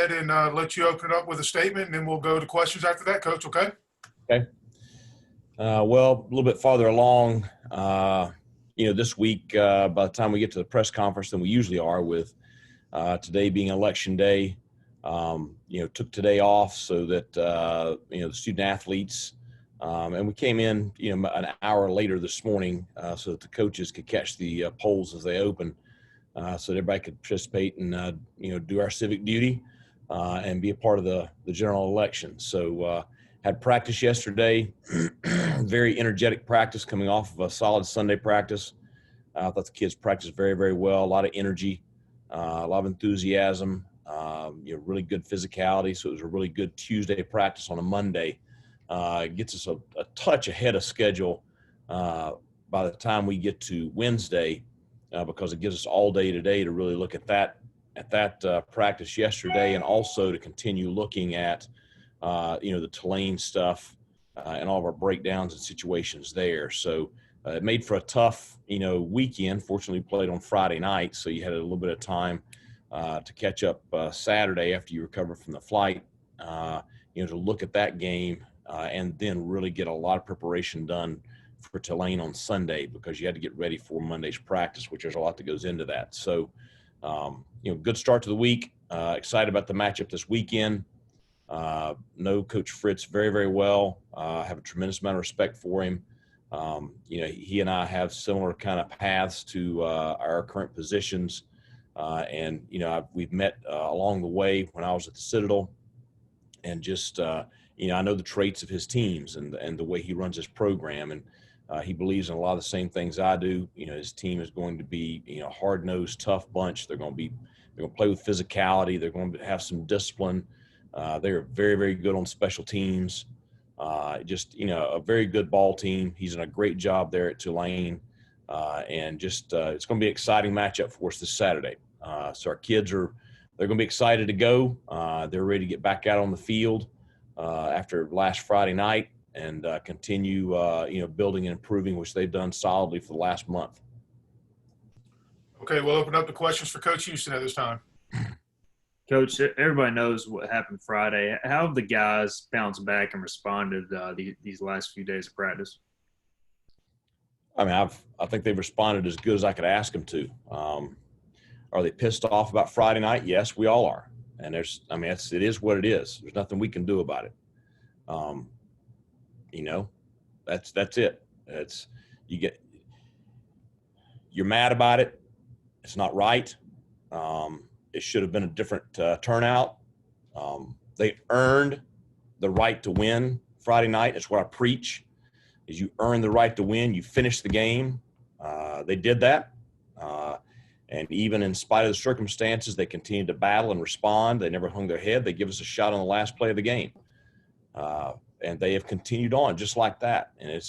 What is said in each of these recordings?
ahead and let you open it up with a statement, and then we'll go to questions after that, Coach, okay? Okay. Well, a little bit farther along, this week, by the time we get to the press conference than we usually are with today being election day, took today off so that, the student athletes, and we came in, an hour later this morning so that the coaches could catch the polls as they open so that everybody could participate and, do our civic duty and be a part of the general election. So had practice yesterday, very energetic practice coming off of a solid Sunday practice. I thought the kids practiced very, very well, a lot of energy, a lot of enthusiasm, really good physicality. So it was a really good Tuesday practice on a Monday. It gets us a touch ahead of schedule by the time we get to Wednesday because it gives us all day today to really look at that practice yesterday and also to continue looking at, the Tulane stuff and all of our breakdowns and situations there. So it made for a tough, weekend. Fortunately, we played on Friday night, so you had a little bit of time to catch up Saturday after you recovered from the flight, to look at that game and then really get a lot of preparation done for Tulane on Sunday because you had to get ready for Monday's practice, which there's a lot that goes into that. So, good start to the week. Excited about the matchup this weekend. Know Coach Fritz very, very well. Have a tremendous amount of respect for him. He and I have similar kind of paths to our current positions. We've met along the way when I was at the Citadel and just, I know the traits of his teams and the way he runs his program. And he believes in a lot of the same things I do. His team is going to be, hard-nosed, tough bunch. They're going to play with physicality. They're going to have some discipline. They're very, very good on special teams. A very good ball team. He's done a great job there at Tulane. It's going to be an exciting matchup for us this Saturday. So our kids they're going to be excited to go. They're ready to get back out on the field after last Friday night and continue, building and improving, which they've done solidly for the last month. Okay, we'll open up the questions for Coach Houston at this time. Coach, everybody knows what happened Friday. How have the guys bounced back and responded these last few days of practice? I mean, I think they've responded as good as I could ask them to. Are they pissed off about Friday night? Yes, we all are. And it is what it is. There's nothing we can do about it. That's it. You're mad about it. It's not right. It should have been a different turnout. They earned the right to win Friday night. That's what I preach, is you earn the right to win. You finish the game. They did that. And even in spite of the circumstances, they continued to battle and respond. They never hung their head. They give us a shot on the last play of the game. And they have continued on just like that. And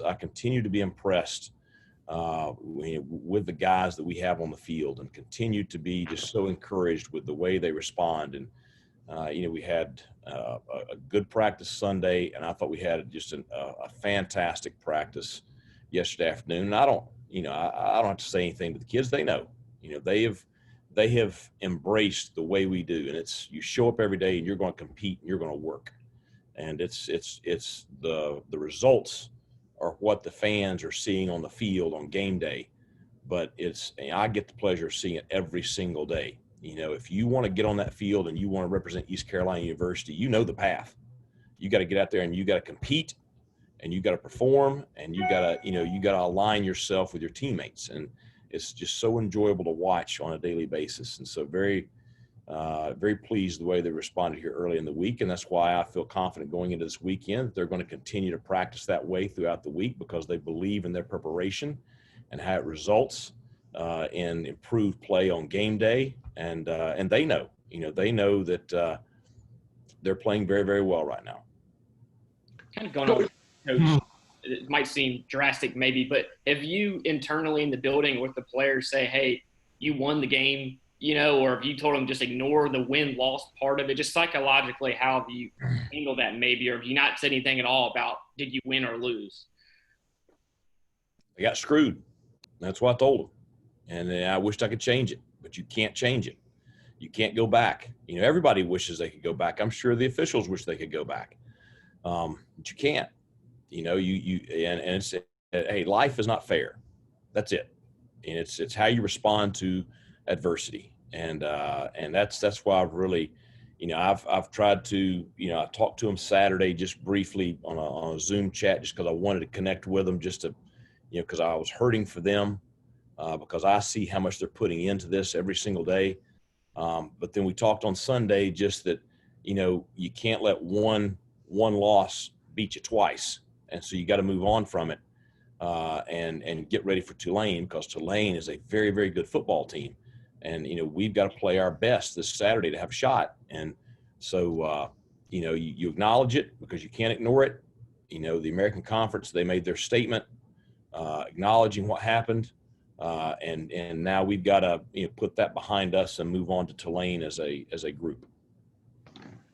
I continue to be impressed with the guys that we have on the field and continue to be just so encouraged with the way they respond. And, we had a good practice Sunday, and I thought we had just a fantastic practice yesterday afternoon. And I don't have to say anything to the kids. They know, they have embraced the way we do. And it's, you show up every day and you're going to compete and you're going to work. And it's the results are what the fans are seeing on the field on game day, but I get the pleasure of seeing it every single day. If you want to get on that field and you want to represent East Carolina University, the path. You got to get out there and you got to compete and you got to perform and you got to align yourself with your teammates. And it's just so enjoyable to watch on a daily basis. And so very pleased the way they responded here early in the week. And that's why I feel confident going into this weekend that they're going to continue to practice that way throughout the week because they believe in their preparation and how it results in improved play on game day. And they know, that they're playing very, very well right now. Kind of going on, Coach, it might seem drastic maybe, but have you internally in the building with the players say, hey, you won the game, or have you told them just ignore the win-loss part of it? Just psychologically, how have you handled that maybe? Or have you not said anything at all about did you win or lose? They got screwed. That's what I told them. And I wished I could change it, but you can't change it. You can't go back. Everybody wishes they could go back. I'm sure the officials wish they could go back, but you can't. And it's hey, life is not fair. That's it, and it's how you respond to adversity, and that's why I've really, I've tried to, I talked to them Saturday just briefly on a Zoom chat just because I wanted to connect with them, just to, because I was hurting for them, because I see how much they're putting into this every single day. But then we talked on Sunday just that, you can't let one loss beat you twice. And so you got to move on from it, and get ready for Tulane, because Tulane is a very, very good football team. And, we've got to play our best this Saturday to have a shot. And so, you acknowledge it because you can't ignore it. The American Conference, they made their statement acknowledging what happened. And now we've got to put that behind us and move on to Tulane as a group.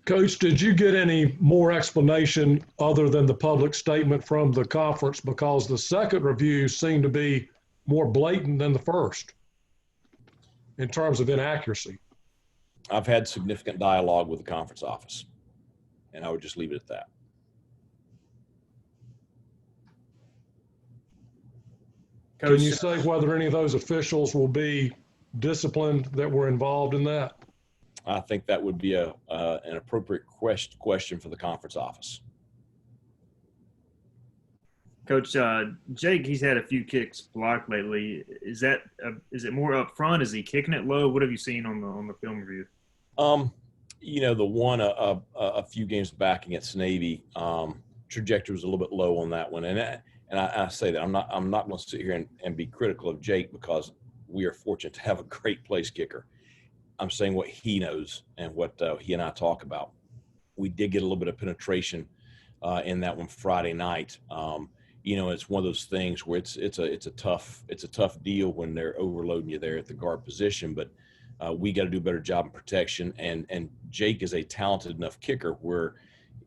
Coach, did you get any more explanation other than the public statement from the conference? Because the second review seemed to be more blatant than the first in terms of inaccuracy. I've had significant dialogue with the conference office, and I would just leave it at that. Coach, can you say whether any of those officials will be disciplined that were involved in that? I think that would be an appropriate question for the conference office. Coach, Jake, he's had a few kicks blocked lately. Is it more up front? Is he kicking it low? What have you seen on the film review? The one a few games back against Navy, trajectory was a little bit low on that one, and I say that I'm not going to sit here and be critical of Jake, because we are fortunate to have a great place kicker. I'm saying what he knows and what he and I talk about. We did get a little bit of penetration in that one Friday night. It's one of those things where it's a tough deal when they're overloading you there at the guard position, but we got to do a better job in protection. And Jake is a talented enough kicker where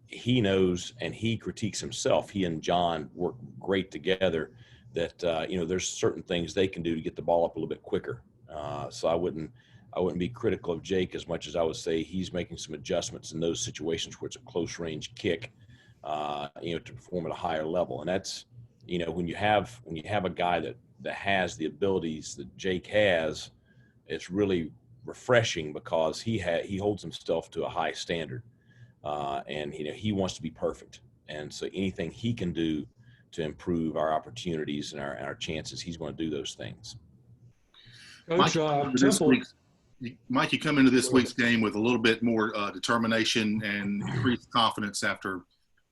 he knows and he critiques himself. He and John work great together. That there's certain things they can do to get the ball up a little bit quicker. So I wouldn't be critical of Jake as much as I would say he's making some adjustments in those situations where it's a close range kick, to perform at a higher level. And that's, when you have a guy that has the abilities that Jake has, it's really refreshing because he holds himself to a high standard, and he wants to be perfect. And so anything he can do to improve our opportunities and our chances, he's going to do those things. Coach, Mike, you come into this week's game with a little bit more determination and increased confidence after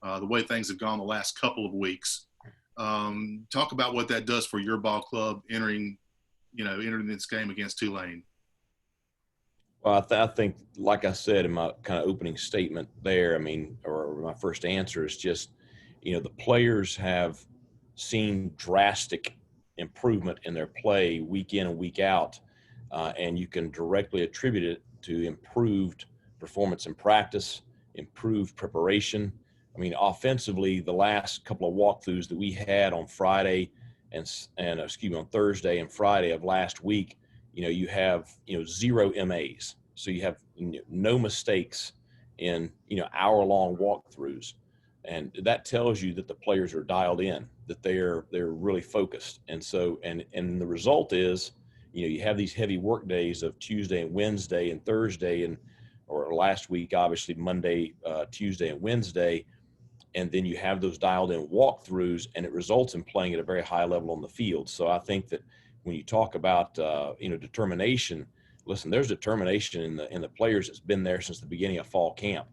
the way things have gone the last couple of weeks. Talk about what that does for your ball club entering this game against Tulane. Well, I think, like I said in my kind of opening statement there, or my first answer is just, the players have seen drastic improvement in their play week in and week out, and you can directly attribute it to improved performance in practice, improved preparation. Offensively, the last couple of walkthroughs that we had on Friday on Thursday and Friday of last week, you have, 0 MAs. So you have no mistakes in, hour-long walkthroughs. And that tells you that the players are dialed in, that they're really focused. And so, and the result is, you have these heavy work days of Tuesday and Wednesday and Thursday, or last week, obviously Monday, Tuesday and Wednesday. And then you have those dialed in walkthroughs, and it results in playing at a very high level on the field. So I think that when you talk about, determination, listen, there's determination in the players that's been there since the beginning of fall camp.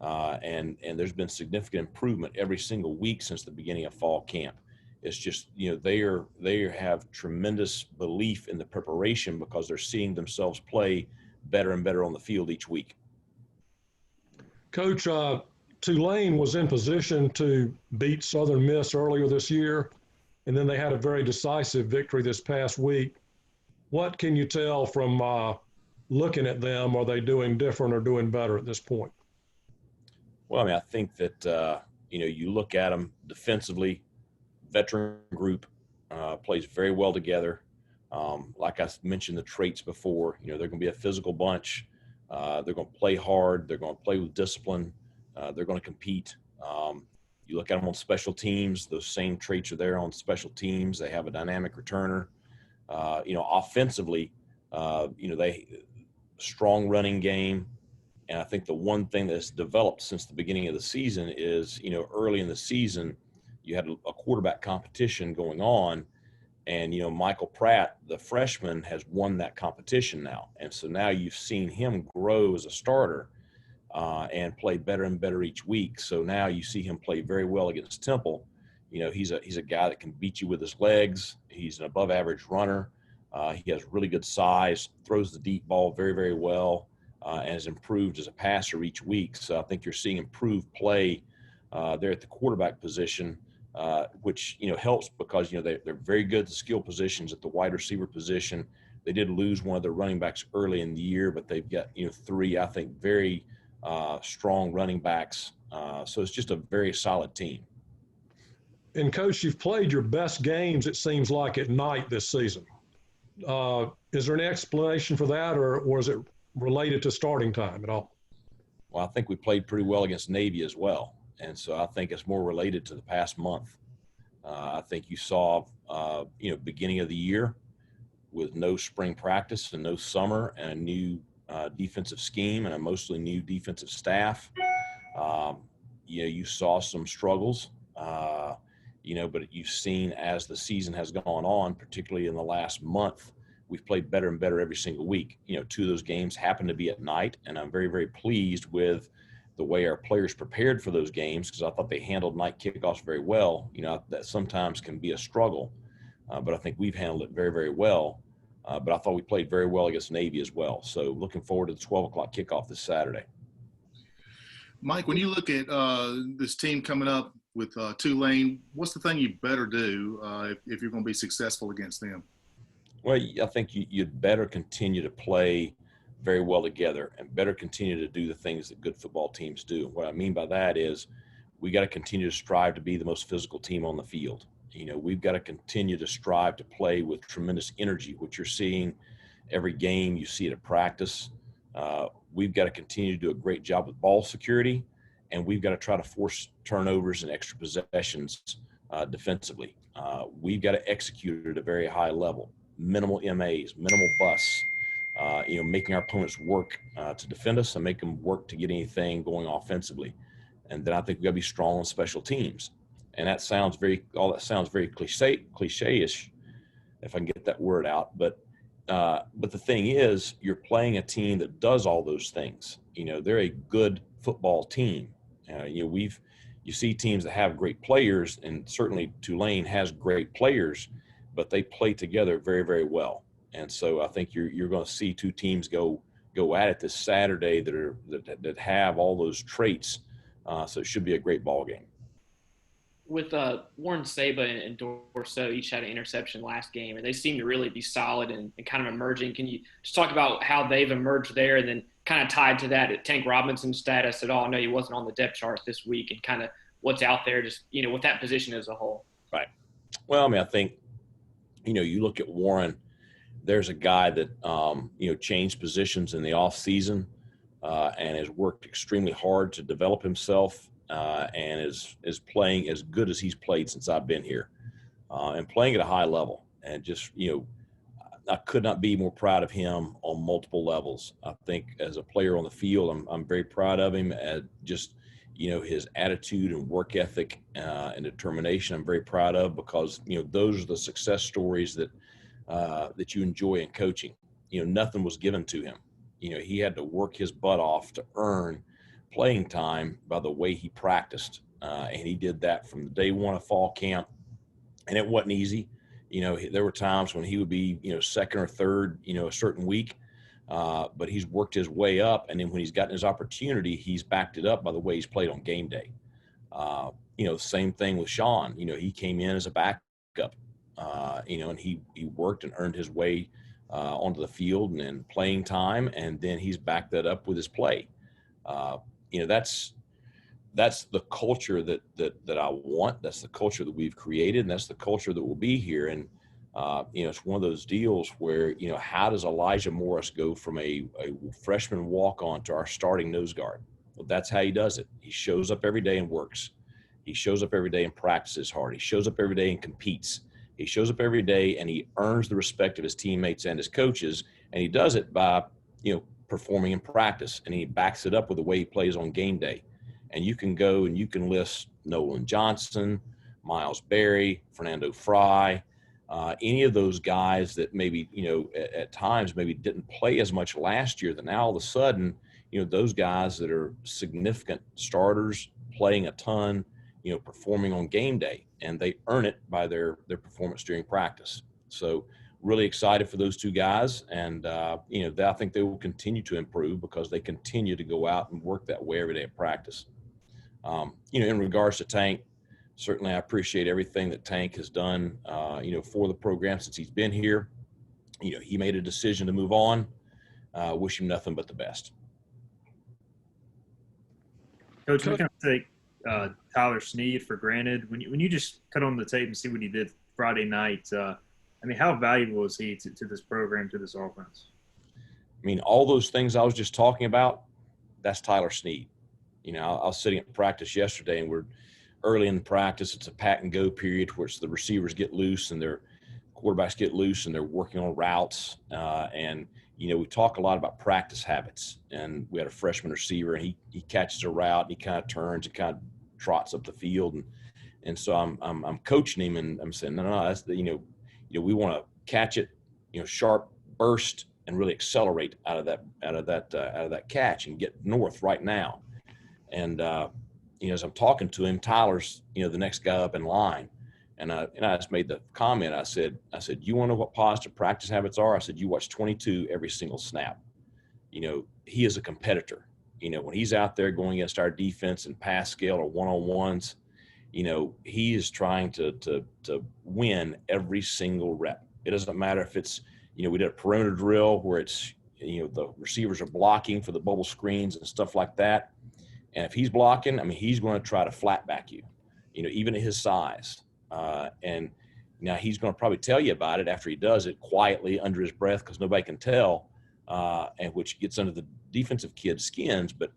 And there's been significant improvement every single week since the beginning of fall camp. It's just, they have tremendous belief in the preparation because they're seeing themselves play better and better on the field each week. Coach, Tulane was in position to beat Southern Miss earlier this year, and then they had a very decisive victory this past week. What can you tell from looking at them? Are they doing different or doing better at this point? Well, I think that, you look at them defensively, veteran group plays very well together. Like I mentioned the traits before, they're going to be a physical bunch. They're going to play hard. They're going to play with discipline. They're going to compete. You look at them on special teams, those same traits are there on special teams. They have a dynamic returner. Offensively, they strong running game. And I think the one thing that's developed since the beginning of the season is, early in the season, you had a quarterback competition going on. And, Michael Pratt, the freshman, has won that competition now. And so now you've seen him grow as a starter and play better and better each week. So now you see him play very well against Temple. He's a guy that can beat you with his legs. He's an above average runner. He has really good size, throws the deep ball very, very well, and has improved as a passer each week. So I think you're seeing improved play there at the quarterback position, which, helps because, they're very good at the skill positions at the wide receiver position. They did lose one of their running backs early in the year, but they've got, three, I think, very strong running backs. So it's just a very solid team. And Coach, you've played your best games, it seems like, at night this season. Is there an explanation for that, or is it related to starting time at all? Well, I think we played pretty well against Navy as well. And so I think it's more related to the past month. I think you saw, beginning of the year with no spring practice and no summer and a new defensive scheme and a mostly new defensive staff. You saw some struggles, but you've seen as the season has gone on, particularly in the last month, we've played better and better every single week. Two of those games happen to be at night, and I'm very, very pleased with the way our players prepared for those games because I thought they handled night kickoffs very well. That sometimes can be a struggle, but I think we've handled it very, very well. But I thought we played very well against Navy as well. So looking forward to the 12 o'clock kickoff this Saturday. Mike, when you look at this team coming up with Tulane, what's the thing you better do if you're going to be successful against them? Well, I think you'd better continue to play very well together and better continue to do the things that good football teams do. What I mean by that is we got to continue to strive to be the most physical team on the field. We've got to continue to strive to play with tremendous energy, which you're seeing every game. You see it at practice. We've got to continue to do a great job with ball security, and we've got to try to force turnovers and extra possessions defensively. We've got to execute at a very high level, minimal MAs, minimal busts, making our opponents work to defend us and make them work to get anything going offensively. And then I think we've got to be strong on special teams. And that sounds very cliche-ish, if I can get that word out. But the thing is, you're playing a team that does all those things. They're a good football team. You see teams that have great players, and certainly Tulane has great players, but they play together very, very well. And so I think you're going to see two teams go at it this Saturday that have all those traits. So it should be a great ball game. With Warren Saba and Dorso each had an interception last game, and they seem to really be solid and kind of emerging. Can you just talk about how they've emerged there, and then kind of tied to that at Tank Robinson's status at all? I know he wasn't on the depth chart this week, and kind of what's out there just, with that position as a whole. Right. Well, I think, you look at Warren, there's a guy that, changed positions in the off season and has worked extremely hard to develop himself. And is playing as good as he's played since I've been here, and playing at a high level. And just, I could not be more proud of him on multiple levels. I think as a player on the field, I'm very proud of him at just, his attitude and work ethic and determination. I'm very proud of because, those are the success stories that you enjoy in coaching. Nothing was given to him. He had to work his butt off to earn playing time by the way he practiced. And he did that from the day one of fall camp. And it wasn't easy. There were times when he would be, second or third, a certain week. But he's worked his way up. And then when he's gotten his opportunity, he's backed it up by the way he's played on game day. Same thing with Sean. He came in as a backup, and he worked and earned his way onto the field and in playing time. And then he's backed that up with his play. That's the culture that I want. That's the culture that we've created, and that's the culture that will be here. And It's one of those deals where, how does Elijah Morris go from a freshman walk-on to our starting nose guard? Well, that's how he does it. He shows up every day and works. He shows up every day and practices hard. He shows up every day and competes. He shows up every day and he earns the respect of his teammates and his coaches. And he does it by, performing in practice. And he backs it up with the way he plays on game day. And you can go and you can list Nolan Johnson, Miles Berry, Fernando Fry, any of those guys that maybe, at times maybe didn't play as much last year, that now all of a sudden, those guys that are significant starters, playing a ton, performing on game day, and they earn it by their performance during practice. So really excited for those two guys. And, I think they will continue to improve because they continue to go out and work that way every day at practice. In regards to Tank, certainly I appreciate everything that Tank has done, for the program since he's been here. He made a decision to move on. Wish him nothing but the best. Coach, we kind of take Tyler Snead for granted. When you just cut on the tape and see what he did Friday night, how valuable is he to this program, to this offense? All those things I was just talking about, that's Tyler Snead. I was sitting at practice yesterday, and we're early in practice. It's a pat and go period where the receivers get loose and their quarterbacks get loose and they're working on routes. We talk a lot about practice habits, and we had a freshman receiver, and he catches a route, and he kind of turns and kind of trots up the field. And so I'm coaching him, and I'm saying, no, that's we want to catch it, sharp burst and really accelerate out of that catch and get north right now. And, as I'm talking to him, Tyler's, the next guy up in line. And I just made the comment. I said, you want to know what positive practice habits are? I said, you watch 22 every single snap. He is a competitor. When he's out there going against our defense in pass scale or one-on-ones, he is trying to win every single rep. It doesn't matter if it's, we did a perimeter drill where it's, the receivers are blocking for the bubble screens and stuff like that. And if he's blocking, he's going to try to flat back you, even at his size. And now he's going to probably tell you about it after he does it quietly under his breath because nobody can tell, and which gets under the defensive kid's skins. But,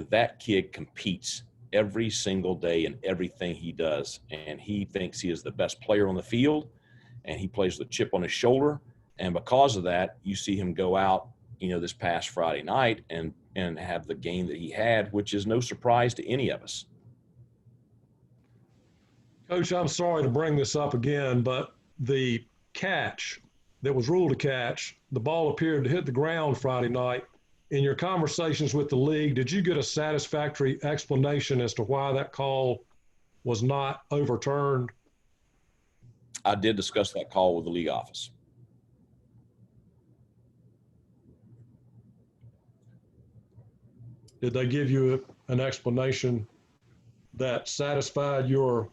that kid competes every single day in everything he does. And he thinks he is the best player on the field, and he plays with a chip on his shoulder. And because of that, you see him go out, this past Friday night and have the game that he had, which is no surprise to any of us. Coach, I'm sorry to bring this up again, but the catch that was ruled a catch, the ball appeared to hit the ground Friday night. In your conversations with the league, did you get a satisfactory explanation as to why that call was not overturned? I did discuss that call with the league office. Did they give you an explanation that satisfied your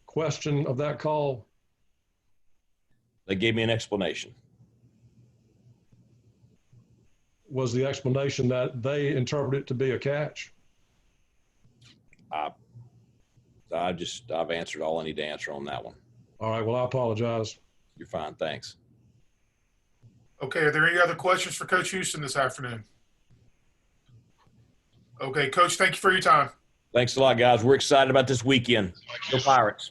question of that call? They gave me an explanation. Was the explanation that they interpreted it to be a catch? I've answered all I need to answer on that one. All right, well, I apologize. You're fine. Thanks. Okay, are there any other questions for Coach Houston this afternoon? Okay, Coach, thank you for your time. Thanks a lot, guys. We're excited about this weekend. Go Pirates.